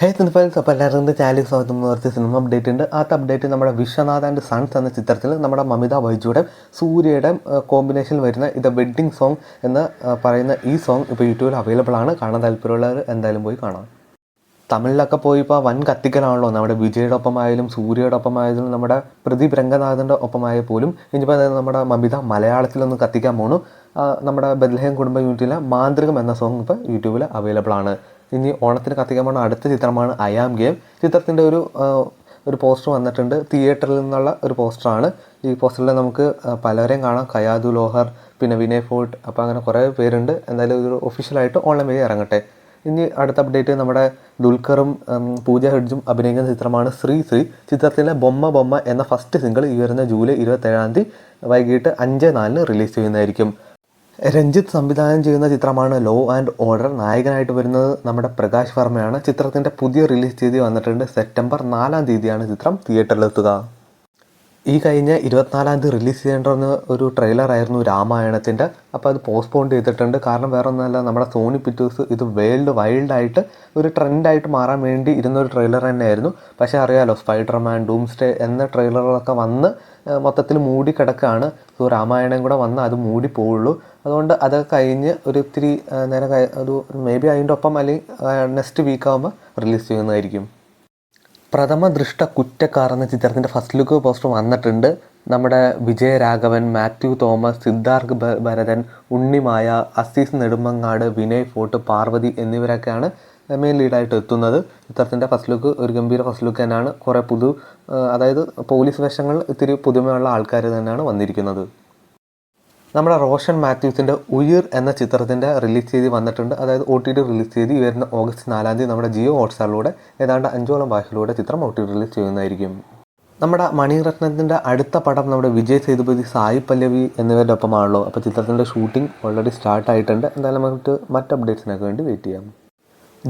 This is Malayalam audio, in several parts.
ഹേ സിനിമൽസ്, അപ്പോൾ എല്ലാവരും ചാനലിൽ സ്വാഗതം. കുറച്ച് സിനിമ അപ്ഡേറ്റ് ഉണ്ട്. ആ അപ്ഡേറ്റ് നമ്മുടെ വിശ്വനാഥ് ആൻഡ് സൺസ് എന്ന ചിത്രത്തിൽ നമ്മുടെ മമിത ബൈജുയുടെ സൂര്യയുടെ കോമ്പിനേഷനിൽ വരുന്ന ഇത് വെഡ്ഡിങ് സോങ് എന്ന് പറയുന്ന ഈ സോങ് ഇപ്പോൾ യൂട്യൂബിൽ അവൈലബിൾ ആണ്. കാണാൻ താല്പര്യമുള്ളവർ എന്തായാലും പോയി കാണാം. തമിഴിലൊക്കെ പോയി ഇപ്പോൾ വൻ കത്തിക്കലാണല്ലോ. നമ്മുടെ വിജയുടെ ഒപ്പമായാലും സൂര്യയുടെ ഒപ്പമായാലും നമ്മുടെ പ്രദീപ് രംഗനാഥൻ്റെ ഒപ്പമായ പോലും ഇനിയിപ്പോൾ നമ്മുടെ മമിത മലയാളത്തിലൊന്ന് കത്തിക്കാൻ പോണു. നമ്മുടെ ബെത്ലഹേം കുടുംബ യൂണിറ്റിലെ മാന്ത്രികം എന്ന സോങ് ഇപ്പോൾ യൂട്യൂബിൽ അവൈലബിൾ ആണ്. ഇനി ഓണത്തിന് കത്തിക്കാൻ പോകുന്ന അടുത്ത ചിത്രമാണ് ഐ ആം ഗെയിം. ചിത്രത്തിൻ്റെ ഒരു പോസ്റ്റർ വന്നിട്ടുണ്ട്. തിയേറ്ററിൽ നിന്നുള്ള ഒരു പോസ്റ്ററാണ്. ഈ പോസ്റ്ററിൽ നമുക്ക് പലരെയും കാണാം. കയാദു ലോഹർ, പിന്നെ വിനയ് ഫോർട്ട്, അപ്പോൾ അങ്ങനെ കുറേ പേരുണ്ട്. എന്തായാലും ഇതൊരു ഒഫീഷ്യലായിട്ട് ഓൺലൈൻ വഴി ഇറങ്ങട്ടെ. ഇനി അടുത്ത അപ്ഡേറ്റ് നമ്മുടെ ദുൽഖറും പൂജ ഹെഡ്ജും അഭിനയിക്കുന്ന ചിത്രമാണ് ശ്രീ ശ്രീ. ചിത്രത്തിലെ ബൊമ്മ എന്ന ഫസ്റ്റ് സിംഗിൾ ഈ വരുന്ന ജൂലൈ 27 വൈകിട്ട് 5:04 റിലീസ് ചെയ്യുന്നതായിരിക്കും. രഞ്ജിത്ത് സംവിധാനം ചെയ്യുന്ന ചിത്രമാണ് ലോ ആൻഡ് ഓർഡർ. നായകനായിട്ട് വരുന്നത് നമ്മുടെ പ്രകാശ് വർമ്മയാണ്. ചിത്രത്തിൻ്റെ പുതിയ റിലീസ് തീയതി വന്നിട്ടുണ്ട്. സെപ്റ്റംബർ 4 ചിത്രം തിയേറ്ററിലെത്തുക. ഈ കഴിഞ്ഞ 24 റിലീസ് ചെയ്യേണ്ട ഒരു ട്രെയിലറായിരുന്നു രാമായണത്തിൻ്റെ. അപ്പോൾ അത് പോസ്റ്റ്പോൺ ചെയ്തിട്ടുണ്ട്. കാരണം വേറെ ഒന്നുമല്ല, നമ്മുടെ സോണി പിക്ചേഴ്സ് ഇത് വേൾഡ് വൈൽഡായിട്ട് ഒരു ട്രെൻഡായിട്ട് മാറാൻ വേണ്ടി ഇരുന്നൊരു ട്രെയിലർ തന്നെയായിരുന്നു. പക്ഷേ അറിയാലോ, സ്പൈഡർമാൻ, ഡൂംസ്ഡേ എന്ന ട്രെയിലറുകളൊക്കെ വന്ന് മൊത്തത്തിൽ മൂടി കിടക്കുകയാണ്. സോ രാമായണം കൂടെ വന്ന് അത് മൂടി പോവുള്ളൂ. അതുകൊണ്ട് അതൊക്കെ കഴിഞ്ഞ് ഇത്തിരി നേരം ഒരു മേ ബി അതിൻ്റെ ഒപ്പം അല്ലെങ്കിൽ നെക്സ്റ്റ് വീക്ക് ആകുമ്പോൾ റിലീസ് ചെയ്യുന്നതായിരിക്കും. പ്രഥമ ദൃഷ്ട കുറ്റക്കാർ എന്ന ചിത്രത്തിൻ്റെ ഫസ്റ്റ് ലുക്ക് പോസ്റ്റർ വന്നിട്ടുണ്ട്. നമ്മുടെ വിജയരാഘവൻ, മാത്യു തോമസ്, സിദ്ധാർത്ഥ് ഭരതൻ, ഉണ്ണിമായ, അസീസ് നെടുമങ്ങാട്, വിനയ് ഫോർട്ട്, പാർവതി എന്നിവരൊക്കെയാണ് മെയിൻ ലീഡായിട്ട് എത്തുന്നത്. ചിത്രത്തിൻ്റെ ഫസ്റ്റ് ലുക്ക് ഒരു ഗംഭീര ഫസ്റ്റ് ലുക്ക് തന്നെയാണ്. കുറേ അതായത് പോലീസ് വേഷങ്ങൾ ഇത്തിരി പുതുമയുള്ള ആൾക്കാർ തന്നെയാണ് വന്നിരിക്കുന്നത്. നമ്മുടെ റോഷൻ മാത്യൂസിൻ്റെ ഉയിർ എന്ന ചിത്രത്തിൻ്റെ റിലീസ് തീയതി വന്നിട്ടുണ്ട്. അതായത് OTT റിലീസ് തീയതി വരുന്ന ഓഗസ്റ്റ് 4 നമ്മുടെ ജിയോ ഹോട്ട്സ്റ്റാറിലൂടെ ഏതാണ്ട് 5ഓളം ഭാഷയിലൂടെ ചിത്രം OTT റിലീസ് ചെയ്യുന്നതായിരിക്കും. നമ്മുടെ മണിരത്നത്തിൻ്റെ അടുത്ത പടം നമ്മുടെ വിജയ് സേതുപതി, സായി പല്ലവി എന്നിവരുടെ ഒപ്പമാണല്ലോ. അപ്പോൾ ചിത്രത്തിൻ്റെ ഷൂട്ടിംഗ് ഓൾറെഡി സ്റ്റാർട്ടായിട്ടുണ്ട്. എന്തായാലും നമുക്ക് മറ്റ് അപ്ഡേറ്റ്സിനൊക്കെ വേണ്ടി വെയിറ്റ് ചെയ്യാം.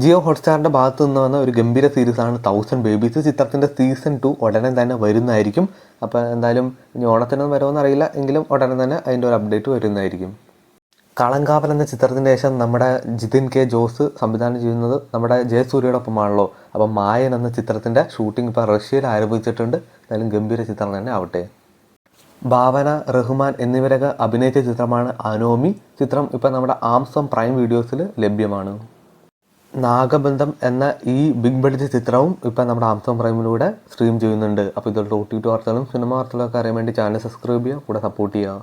ജിയോ ഹോട്ട്സ്റ്റാറിൻ്റെ ഭാഗത്ത് നിന്ന് വന്ന ഒരു ഗംഭീര സീരീസാണ് 1000 ബേബീസ്. ചിത്രത്തിൻ്റെ സീസൺ 2 ഉടനെ തന്നെ വരുന്നതായിരിക്കും. അപ്പോൾ എന്തായാലും ഇനി ഓണത്തിനൊന്നും വരുമെന്ന് അറിയില്ല, എങ്കിലും ഉടനെ തന്നെ അതിൻ്റെ ഒരു അപ്ഡേറ്റ് വരുന്നതായിരിക്കും. കളങ്കാവൽ എന്ന ചിത്രത്തിൻ്റെ ശേഷം നമ്മുടെ ജിതിൻ കെ ജോസ് സംവിധാനം ചെയ്യുന്നത് നമ്മുടെ ജയസൂര്യയുടെ ഒപ്പമാണല്ലോ. അപ്പം മായൻ എന്ന ചിത്രത്തിൻ്റെ ഷൂട്ടിംഗ് ഇപ്പോൾ റഷ്യയിൽ ആരംഭിച്ചിട്ടുണ്ട്. എന്തായാലും ഗംഭീര ചിത്രം തന്നെ ആവട്ടെ. ഭാവന, റഹ്മാൻ എന്നിവരൊക്കെ അഭിനയിച്ച ചിത്രമാണ് അനോമി. ചിത്രം ഇപ്പോൾ നമ്മുടെ ആമസോൺ പ്രൈം വീഡിയോസിൽ ലഭ്യമാണ്. നാഗബന്ധം എന്ന ഈ ബിഗ് ബഡ്ജറ്റ് ചിത്രവും ഇപ്പം നമ്മുടെ ആമസോൺ പ്രൈമിലൂടെ സ്ട്രീം ചെയ്യുന്നുണ്ട്. അപ്പോൾ ഇതുപോലത്തെ OTT വാർത്തകളും സിനിമ വാർത്തകളൊക്കെ അറിയാൻ വേണ്ടി ചാനൽ സബ്സ്ക്രൈബ് ചെയ്യുക, കൂടെ സപ്പോർട്ട് ചെയ്യുക.